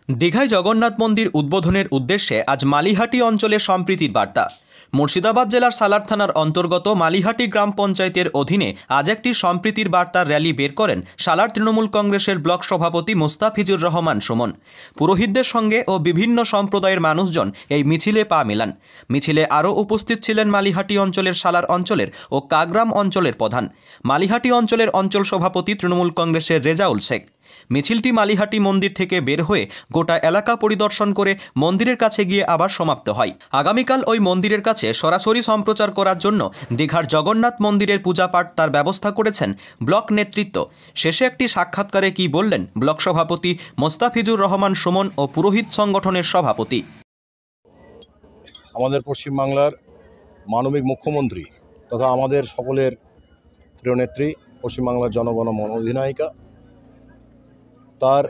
দীঘায় জগন্নাথ মন্দির উদ্বোধনের উদ্দেশ্যে আজ মালিহাটি অঞ্চলে সম্প্রীতির বার্তা। মুর্শিদাবাদ জেলার সালার থানার অন্তর্গত মালিহাটি গ্রাম পঞ্চায়েতের অধীনে আজ একটি সম্প্রীতির বার্তার র্যালি বের করেন সালার তৃণমূল কংগ্রেসের ব্লক সভাপতি মোস্তাফিজুর রহমান সুমন। পুরোহিতদের সঙ্গে ও বিভিন্ন সম্প্রদায়ের মানুষজন এই মিছিলে পা মেলান। মিছিলে আরও উপস্থিত ছিলেন মালিহাটি অঞ্চলের সালার অঞ্চলের ও কাগ্রাম অঞ্চলের প্রধান, মালিহাটি অঞ্চলের অঞ্চল সভাপতি তৃণমূল কংগ্রেসের রেজাউল শেখ। মিছিলটি মালিহাটি মন্দির থেকে বের হয়ে গোটা এলাকা পরিদর্শন করে মন্দিরের কাছে গিয়ে আবার সমাপ্ত হয়। আগামীকাল ওই মন্দিরের কাছে সরাসরি সম্প্রচার করার জন্য দীঘার জগন্নাথ মন্দিরের পূজাপাঠ তার ব্যবস্থা করেছেন ব্লক নেতৃত্ব। শেষে একটি সাক্ষাৎকারে কি বললেন ব্লক সভাপতি মোস্তাফিজুর রহমান সুমন ও পুরোহিত সংগঠনের সভাপতি। আমাদের পশ্চিমবাংলার মানবিক মুখ্যমন্ত্রী তথা আমাদের সকলের প্রিয় নেত্রী, পশ্চিমবাংলার জনগণ মন অধিনায়িকা, তার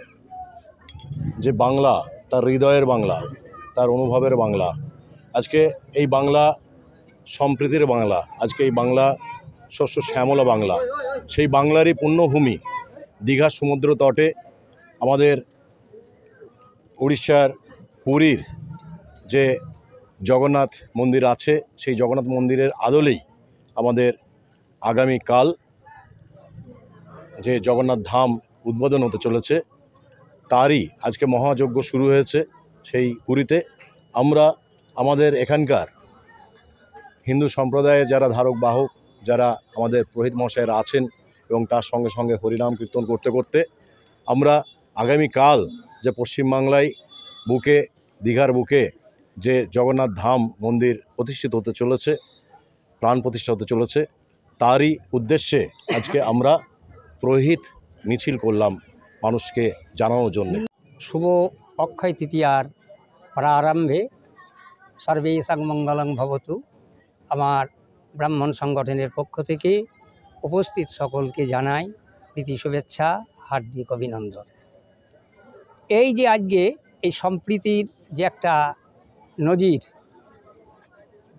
যে বাংলা, তার হৃদয়ের বাংলা, তার অনুভবের বাংলা, আজকে এই বাংলা সম্প্রীতির বাংলা, আজকে এই বাংলা শস্য শ্যামলা বাংলা, সেই বাংলারই পুণ্যভূমি দীঘার সমুদ্র তটে আমাদের উড়িষ্যার পুরীর যে জগন্নাথ মন্দির আছে, সেই জগন্নাথ মন্দিরের আদলেই আমাদের আগামীকাল যে জগন্নাথ ধাম উদ্বোধন হতে চলেছে, তারই আজকে মহাযজ্ঞ শুরু হয়েছে সেই পুরীতে। আমরা আমাদের এখানকার হিন্দু সম্প্রদায়ের যারা ধারক বাহক, যারা আমাদের পুরোহিত মহাশয়েরা আছেন এবং তার সঙ্গে সঙ্গে হরিনাম কীর্তন করতে করতে আমরা আগামীকাল যে পশ্চিমবাংলায় বুকে, দীঘার বুকে যে জগন্নাথ ধাম মন্দির প্রতিষ্ঠিত হতে চলেছে, প্রাণ প্রতিষ্ঠা হতে চলেছে, তারই উদ্দেশ্যে আজকে আমরা পুরোহিত মিছিল করলাম মানুষকে জানানোর জন্য। শুভ অক্ষয় তৃতীয়ার প্রারম্ভে সর্বেষাং মঙ্গলং ভবতু আমার ব্রাহ্মণ সংগঠনের পক্ষ থেকে উপস্থিত সকলকে জানাই প্রীতি শুভেচ্ছা, হার্দিক অভিনন্দন। এই যে আজকে এই সম্প্রীতির যে একটা নজির,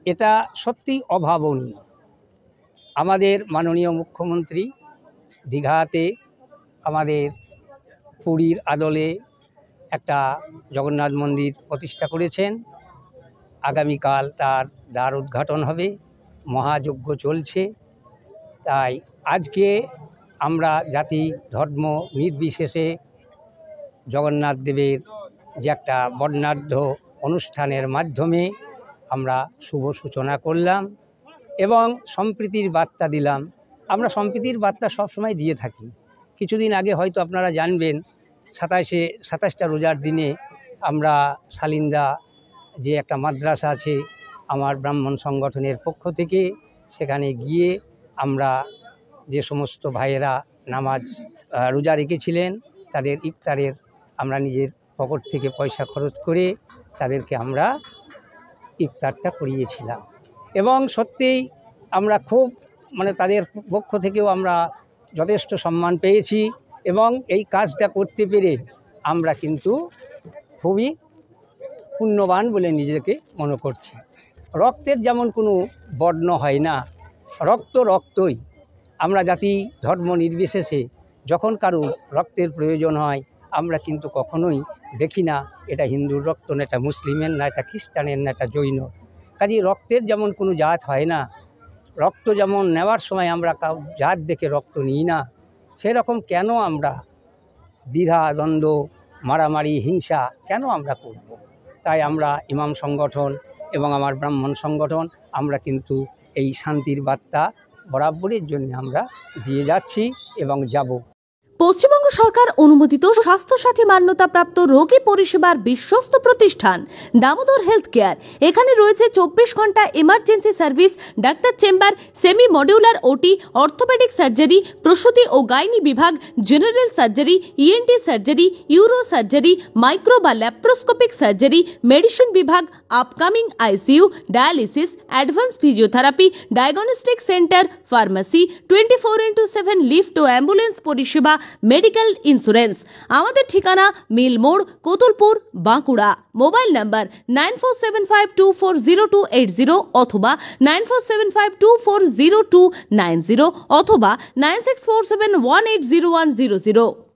এটা সত্যি অভাবনীয়। আমাদের মাননীয় মুখ্যমন্ত্রী দীঘাতে আমাদের পুরীর আদলে একটা জগন্নাথ মন্দির প্রতিষ্ঠা করেছেন। আগামীকাল তার দ্বার উদ্ঘাটন হবে, মহাযজ্ঞ চলছে। তাই আজকে আমরা জাতি ধর্ম নির্বিশেষে জগন্নাথ দেবের যে একটা বর্ণাঢ্য অনুষ্ঠানের মাধ্যমে আমরা শুভ সূচনা করলাম এবং সম্প্রীতির বার্তা দিলাম। আমরা সম্প্রীতির বার্তা সবসময় দিয়ে থাকি। কিছুদিন আগে হয়তো আপনারা জানবেন, 27টা রোজার দিনে আমরা সালিন্দা যে একটা মাদ্রাসা আছে আমার ব্রাহ্মণ সংগঠনের পক্ষ থেকে, সেখানে গিয়ে আমরা যে সমস্ত ভাইয়েরা নামাজ রোজা রেখেছিলেন তাদের ইফতারের আমরা নিজের পকেট থেকে পয়সা খরচ করে তাদেরকে আমরা ইফতারটা করিয়েছিলাম এবং সত্যিই আমরা খুব তাদের পক্ষ থেকেও আমরা যথেষ্ট সম্মান পেয়েছি এবং এই কাজটা করতে পেরে আমরা কিন্তু খুবই পুণ্যবান বলে নিজেকে মনে করছি। রক্তের যেমন কোনো বর্ণ হয় না, রক্ত রক্তই। আমরা জাতি ধর্ম নির্বিশেষে যখন কারো রক্তের প্রয়োজন হয় আমরা কিন্তু কখনোই দেখি না এটা হিন্দুর রক্ত, না এটা মুসলিমের, না এটা খ্রিস্টানের, না এটা জৈন। কাজেই রক্তের যেমন কোনো জাত হয় না, রক্ত যেমন নেওয়ার সময় আমরা জাত দেখে রক্ত নিই না, সেরকম কেন আমরা দ্বিধা দ্বন্দ্ব, মারামারি, হিংসা কেন আমরা করব? তাই আমরা ইমাম সংগঠন এবং আমার ব্রাহ্মণ সংগঠন আমরা কিন্তু এই শান্তির বার্তা বরাবরের জন্য আমরা দিয়ে যাচ্ছি এবং যাব। পশ্চিমবঙ্গ সরকার অনুমোদিত স্বাস্থ্যসাথী মান্যতাপ্রাপ্ত রোগী পরিষেবার বিশ্বস্ত প্রতিষ্ঠান দামোদর হেলথ কেয়ার। এখানে রয়েছে 24 ঘন্টা emergency service, doctor chamber, semi modular OT, orthopaedic surgery, প্রসূতি ও গাইনি বিভাগ, general surgery, ENT surgery, uro surgery, micro বা ল্যাপ্রোস্কোপিক সার্জারি, মেডিসিন বিভাগ, upcoming ICU, dialysis, advance physiotherapy, diagnostic centre, pharmacy, 24x7 lift ও ambulance পরিষেবা, medical insurance. আমাদের ঠিকানা মিল মোড়, কোতুলপুর, বাঁকুড়া। মোবাইল নাম্বার 9475240280 অথবা 9475240290 অথবা 9647180100।